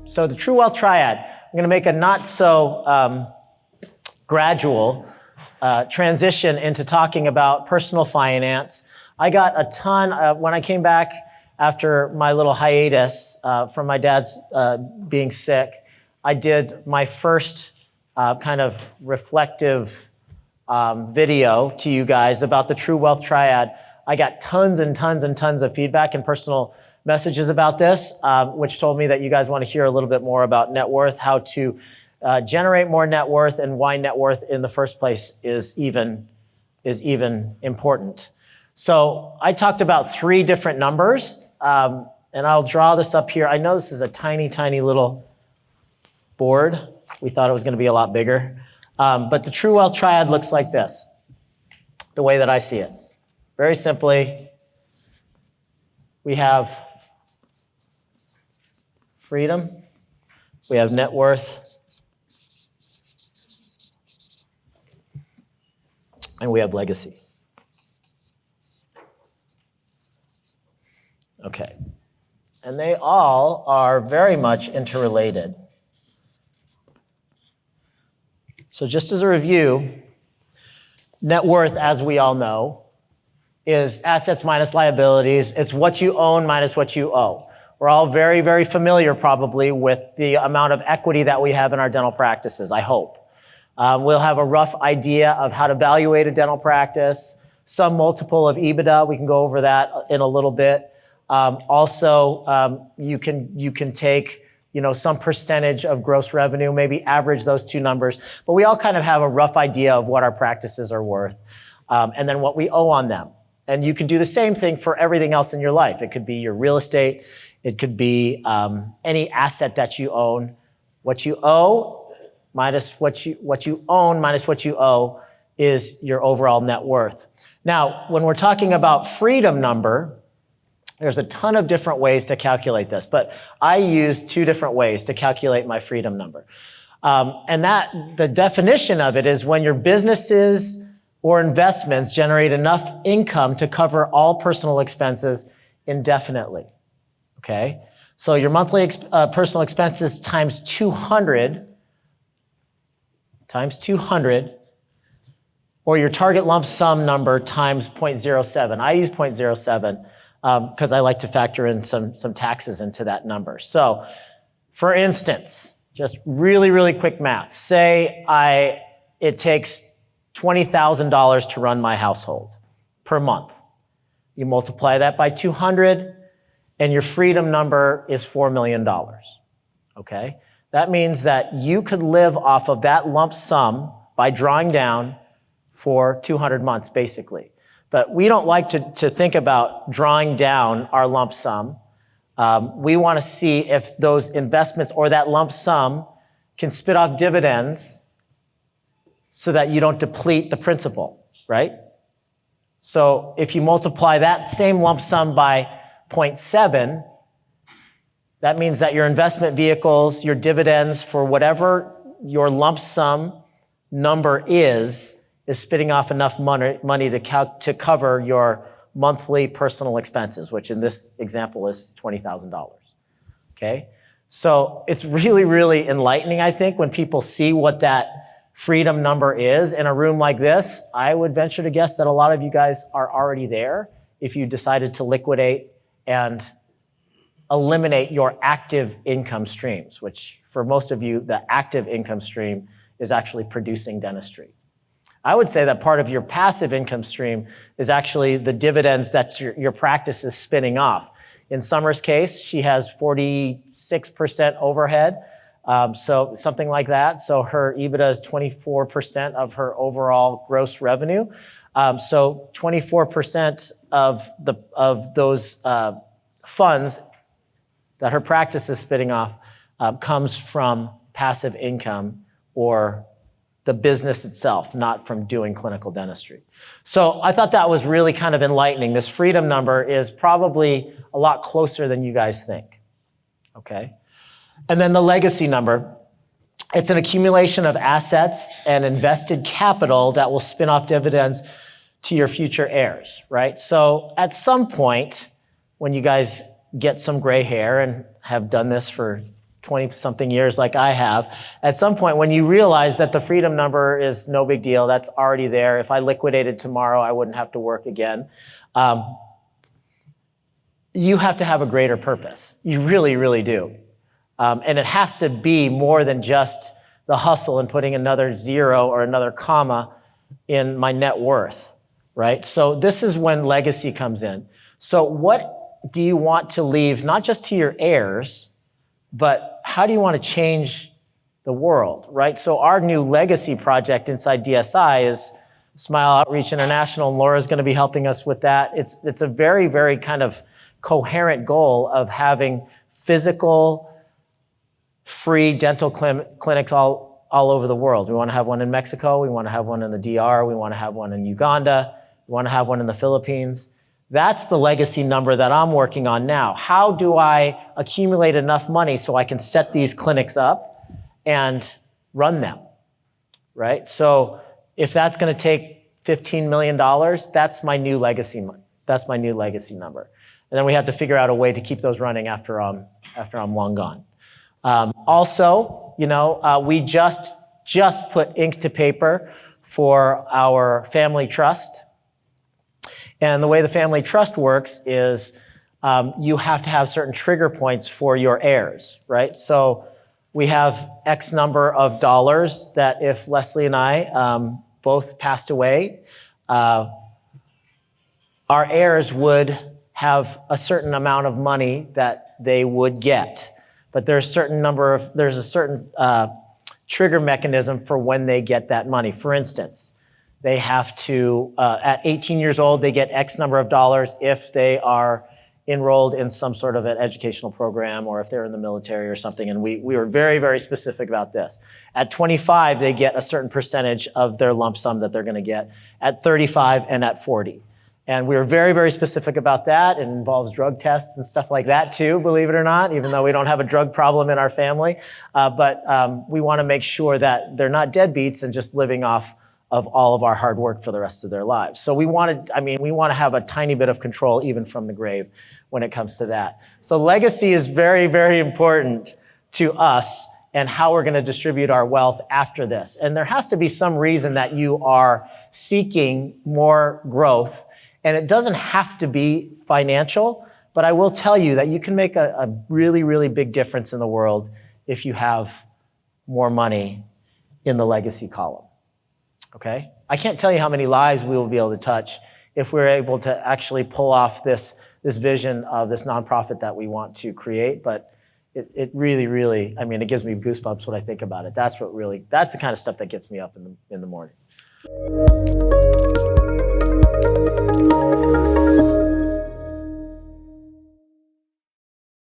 So the True Wealth Triad, I'm going to make a not so gradual transition into talking about personal finance. I got a ton, when I came back after my little hiatus from my dad's being sick, I did my first kind of reflective video to you guys about the True Wealth Triad. I got tons and tons and tons of feedback and personal messages about this, which told me that you guys want to hear a little bit more about net worth, how to generate more net worth, and why net worth in the first place is even important. So I talked about 3 different numbers, and I'll draw this up here. I know this is a tiny, tiny little board. We thought it was going to be a lot bigger. But the True Wealth Triad looks like this, the way that I see it. Very simply, we have freedom, we have net worth, and we have legacy. Okay. And they all are very much interrelated. So just as a review, net worth, as we all know, is assets minus liabilities. It's what you own minus what you owe. We're all very, very familiar probably with the amount of equity that we have in our dental practices, I hope. We'll have a rough idea of how to evaluate a dental practice, some multiple of EBITDA. We can go over that in a little bit. Also, you can take some percentage of gross revenue, maybe average those 2 numbers. But we all kind of have a rough idea of what our practices are worth, and then what we owe on them. And you can do the same thing for everything else in your life. It could be your real estate. It could be any asset that you own. What you owe minus what you own minus what you owe is your overall net worth. Now, when we're talking about freedom number, there's a ton of different ways to calculate this, but I use 2 different ways to calculate my freedom number. And the definition of it is when your businesses or investments generate enough income to cover all personal expenses indefinitely. Okay? So your monthly personal expenses times 200, or your target lump sum number times 0.07. I use 0.07 because I like to factor in some taxes into that number. So, for instance, just really, really quick math. Say it takes $20,000 to run my household per month. You multiply that by 200, and your freedom number is $4 million. Okay? That means that you could live off of that lump sum by drawing down for 200 months, basically. But we don't like to think about drawing down our lump sum. We want to see if those investments or that lump sum can spit off dividends so that you don't deplete the principal, right? So if you multiply that same lump sum by 0.7, that means that your investment vehicles, your dividends for whatever your lump sum number is spitting off enough money to cover your monthly personal expenses, which in this example is $20,000. Okay? So it's really, really enlightening, I think, when people see what that freedom number is in a room like this. I would venture to guess that a lot of you guys are already there if you decided to liquidate and eliminate your active income streams, which for most of you, the active income stream is actually producing dentistry. I would say that part of your passive income stream is actually the dividends that your practice is spinning off. In Summer's case, she has 46% overhead, so something like that. So her EBITDA is 24% of her overall gross revenue. So 24% of those funds that her practice is spitting off comes from passive income or the business itself, not from doing clinical dentistry. So I thought that was really kind of enlightening. This freedom number is probably a lot closer than you guys think, okay? And then the legacy number, it's an accumulation of assets and invested capital that will spin off dividends to your future heirs, right? So at some point, when you guys get some gray hair and have done this for 20-something years like I have, at some point when you realize that the freedom number is no big deal, that's already there. If I liquidated tomorrow, I wouldn't have to work again. You have to have a greater purpose. You really, really do. And it has to be more than just the hustle and putting another zero or another comma in my net worth, right? So this is when legacy comes in. So what do you want to leave, not just to your heirs, but how do you want to change the world, right? So our new legacy project inside DSI is Smile Outreach International, and Laura's going to be helping us with that. It's a very, very kind of coherent goal of having physical, free dental clinics all over the world. We want to have one in Mexico. We want to have one in the DR. We want to have one in Uganda. We want to have one in the Philippines. That's the legacy number that I'm working on now. How do I accumulate enough money so I can set these clinics up and run them, right? So if that's going to take $15 million, that's my new legacy. That's my new legacy number. And then we have to figure out a way to keep those running after I'm long gone. Also, we just put ink to paper for our family trust. And the way the family trust works is you have to have certain trigger points for your heirs, right? So we have X number of dollars that if Leslie and I both passed away, our heirs would have a certain amount of money that they would get. But there's a certain trigger mechanism for when they get that money. For instance, they have to, at 18 years old, they get X number of dollars if they are enrolled in some sort of an educational program or if they're in the military or something. And we were very, very specific about this. At 25, they get a certain percentage of their lump sum that they're going to get at 35 and at 40. And we were very, very specific about that. It involves drug tests and stuff like that too, believe it or not, even though we don't have a drug problem in our family. But we want to make sure that they're not deadbeats and just living off of all of our hard work for the rest of their lives. So we want to have a tiny bit of control even from the grave when it comes to that. So legacy is very, very important to us and how we're going to distribute our wealth after this. And there has to be some reason that you are seeking more growth. And it doesn't have to be financial, but I will tell you that you can make a really, really big difference in the world if you have more money in the legacy column. Okay? I can't tell you how many lives we will be able to touch if we're able to actually pull off this vision of this nonprofit that we want to create, but it really, really, it gives me goosebumps when I think about it. That's the kind of stuff that gets me up in the morning.